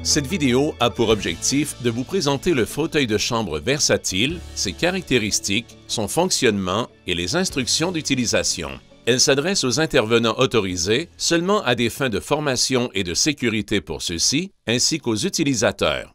Cette vidéo a pour objectif de vous présenter le fauteuil de chambre versatile, ses caractéristiques, son fonctionnement et les instructions d'utilisation. Elle s'adresse aux intervenants autorisés seulement à des fins de formation et de sécurité pour ceux-ci, ainsi qu'aux utilisateurs.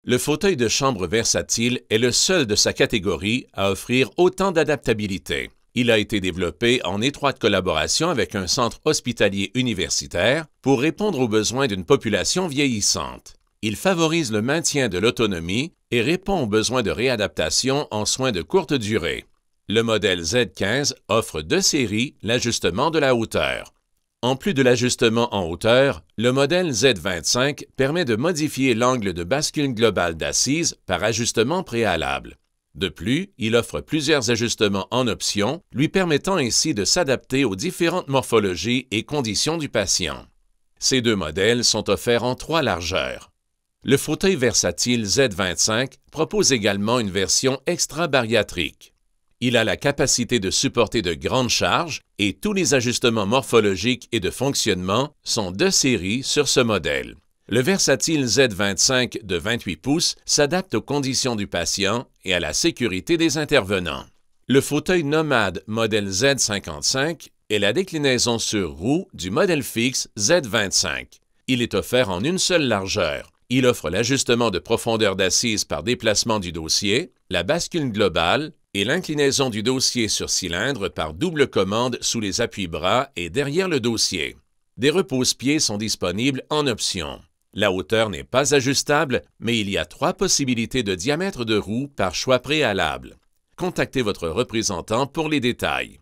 Le fauteuil de chambre versatile est le seul de sa catégorie à offrir autant d'adaptabilité. Il a été développé en étroite collaboration avec un centre hospitalier universitaire pour répondre aux besoins d'une population vieillissante. Il favorise le maintien de l'autonomie et répond aux besoins de réadaptation en soins de courte durée. Le modèle Z15 offre de série l'ajustement de la hauteur. En plus de l'ajustement en hauteur, le modèle Z25 permet de modifier l'angle de bascule globale d'assise par ajustement préalable. De plus, il offre plusieurs ajustements en option, lui permettant ainsi de s'adapter aux différentes morphologies et conditions du patient. Ces deux modèles sont offerts en 3 largeurs. Le fauteuil versatile Z25 propose également une version extra-bariatrique. Il a la capacité de supporter de grandes charges et tous les ajustements morphologiques et de fonctionnement sont de série sur ce modèle. Le versatile Z25 de 28 pouces s'adapte aux conditions du patient et à la sécurité des intervenants. Le fauteuil nomade modèle Z55 est la déclinaison sur roue du modèle fixe Z25. Il est offert en une seule largeur. Il offre l'ajustement de profondeur d'assise par déplacement du dossier, la bascule globale et l'inclinaison du dossier sur cylindre par double commande sous les appuis-bras et derrière le dossier. Des repose-pieds sont disponibles en option. La hauteur n'est pas ajustable, mais il y a 3 possibilités de diamètre de roue par choix préalable. Contactez votre représentant pour les détails.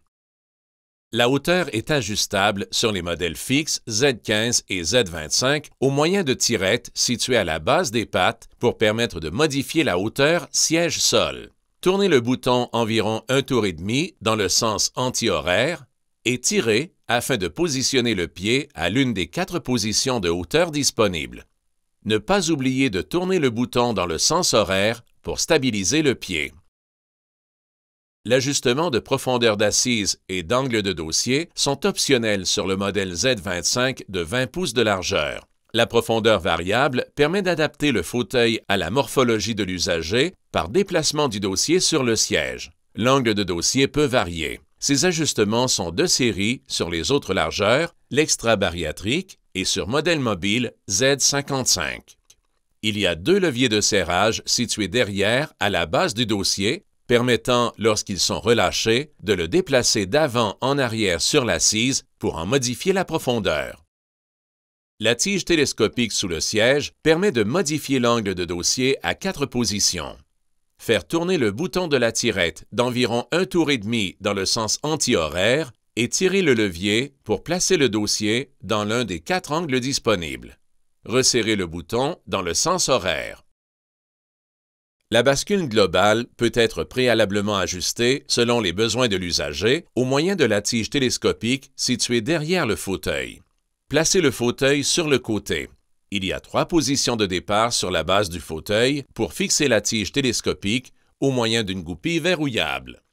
La hauteur est ajustable sur les modèles fixes Z15 et Z25 au moyen de tirettes situées à la base des pattes pour permettre de modifier la hauteur siège-sol. Tournez le bouton environ 1 tour et demi dans le sens anti-horaire et tirez afin de positionner le pied à l'une des 4 positions de hauteur disponibles. Ne pas oublier de tourner le bouton dans le sens horaire pour stabiliser le pied. L'ajustement de profondeur d'assise et d'angle de dossier sont optionnels sur le modèle Z25 de 20 pouces de largeur. La profondeur variable permet d'adapter le fauteuil à la morphologie de l'usager par déplacement du dossier sur le siège. L'angle de dossier peut varier. Ces ajustements sont de série sur les autres largeurs, l'extra-bariatrique et sur modèle mobile Z55. Il y a 2 leviers de serrage situés derrière à la base du dossier, permettant, lorsqu'ils sont relâchés, de le déplacer d'avant en arrière sur l'assise pour en modifier la profondeur. La tige télescopique sous le siège permet de modifier l'angle de dossier à 4 positions. Faire tourner le bouton de la tirette d'environ 1 tour et demi dans le sens anti-horaire et tirer le levier pour placer le dossier dans l'un des 4 angles disponibles. Resserrer le bouton dans le sens horaire. La bascule globale peut être préalablement ajustée selon les besoins de l'usager au moyen de la tige télescopique située derrière le fauteuil. Placez le fauteuil sur le côté. Il y a 3 positions de départ sur la base du fauteuil pour fixer la tige télescopique au moyen d'une goupille verrouillable.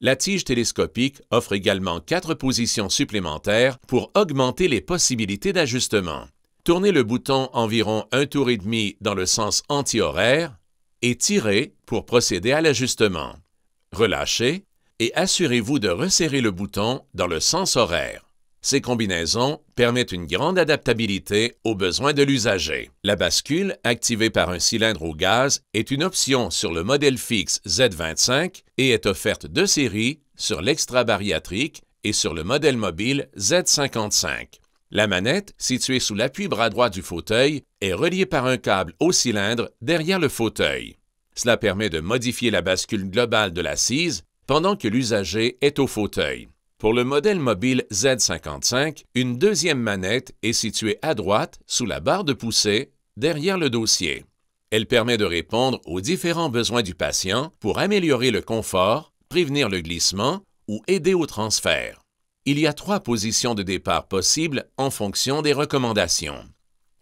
La tige télescopique offre également 4 positions supplémentaires pour augmenter les possibilités d'ajustement. Tournez le bouton environ 1 tour et demi dans le sens anti-horaire et tirez pour procéder à l'ajustement. Relâchez et assurez-vous de resserrer le bouton dans le sens horaire. Ces combinaisons permettent une grande adaptabilité aux besoins de l'usager. La bascule, activée par un cylindre au gaz, est une option sur le modèle fixe Z25 et est offerte de série sur l'extra-bariatrique et sur le modèle mobile Z55. La manette, située sous l'appui-bras droit du fauteuil, est reliée par un câble au cylindre derrière le fauteuil. Cela permet de modifier la bascule globale de l'assise pendant que l'usager est au fauteuil. Pour le modèle mobile Z55, une deuxième manette est située à droite sous la barre de poussée derrière le dossier. Elle permet de répondre aux différents besoins du patient pour améliorer le confort, prévenir le glissement ou aider au transfert. Il y a 3 positions de départ possibles en fonction des recommandations.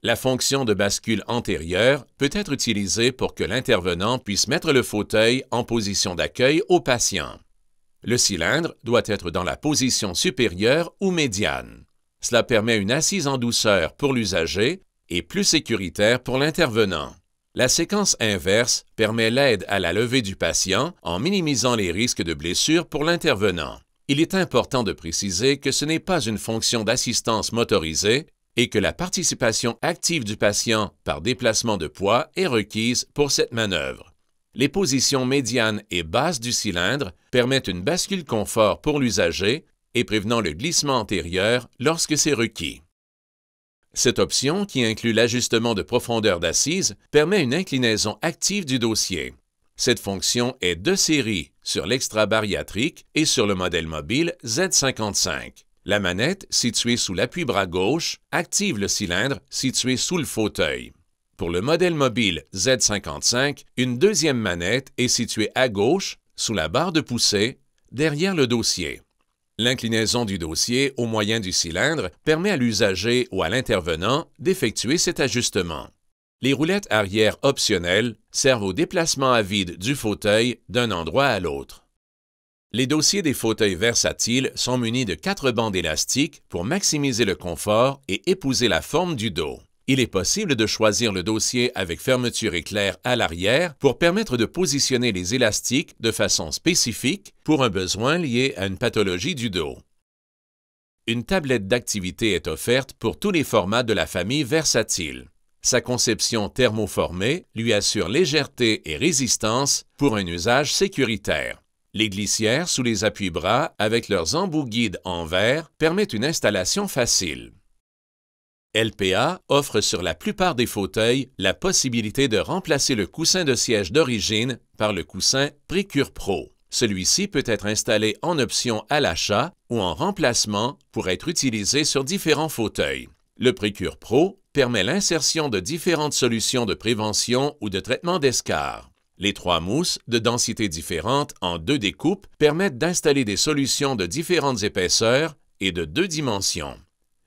La fonction de bascule antérieure peut être utilisée pour que l'intervenant puisse mettre le fauteuil en position d'accueil au patient. Le cylindre doit être dans la position supérieure ou médiane. Cela permet une assise en douceur pour l'usager et plus sécuritaire pour l'intervenant. La séquence inverse permet l'aide à la levée du patient en minimisant les risques de blessure pour l'intervenant. Il est important de préciser que ce n'est pas une fonction d'assistance motorisée et que la participation active du patient par déplacement de poids est requise pour cette manœuvre. Les positions médianes et basses du cylindre permettent une bascule confort pour l'usager et prévenant le glissement antérieur lorsque c'est requis. Cette option, qui inclut l'ajustement de profondeur d'assise, permet une inclinaison active du dossier. Cette fonction est de série sur l'extra-bariatrique et sur le modèle mobile Z55. La manette, située sous l'appui-bras gauche, active le cylindre situé sous le fauteuil. Pour le modèle mobile Z55, une deuxième manette est située à gauche, sous la barre de poussée, derrière le dossier. L'inclinaison du dossier au moyen du cylindre permet à l'usager ou à l'intervenant d'effectuer cet ajustement. Les roulettes arrière optionnelles servent au déplacement à vide du fauteuil d'un endroit à l'autre. Les dossiers des fauteuils versatiles sont munis de 4 bandes élastiques pour maximiser le confort et épouser la forme du dos. Il est possible de choisir le dossier avec fermeture éclair à l'arrière pour permettre de positionner les élastiques de façon spécifique pour un besoin lié à une pathologie du dos. Une tablette d'activité est offerte pour tous les formats de la famille versatile. Sa conception thermoformée lui assure légèreté et résistance pour un usage sécuritaire. Les glissières sous les appuis-bras avec leurs embouts guides en verre permettent une installation facile. LPA offre sur la plupart des fauteuils la possibilité de remplacer le coussin de siège d'origine par le coussin Precure Pro. Celui-ci peut être installé en option à l'achat ou en remplacement pour être utilisé sur différents fauteuils. Le Precure Pro permet l'insertion de différentes solutions de prévention ou de traitement d'escarre. Les 3 mousses, de densités différentes en 2 découpes, permettent d'installer des solutions de différentes épaisseurs et de 2 dimensions.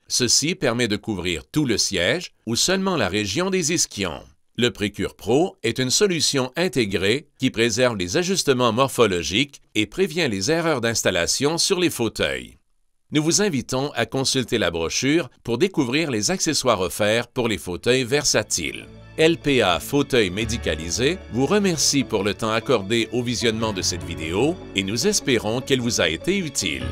Ceci permet de couvrir tout le siège ou seulement la région des ischions. Le Precure Pro est une solution intégrée qui préserve les ajustements morphologiques et prévient les erreurs d'installation sur les fauteuils. Nous vous invitons à consulter la brochure pour découvrir les accessoires offerts pour les fauteuils versatiles. LPA Fauteuil médicalisé vous remercie pour le temps accordé au visionnement de cette vidéo et nous espérons qu'elle vous a été utile.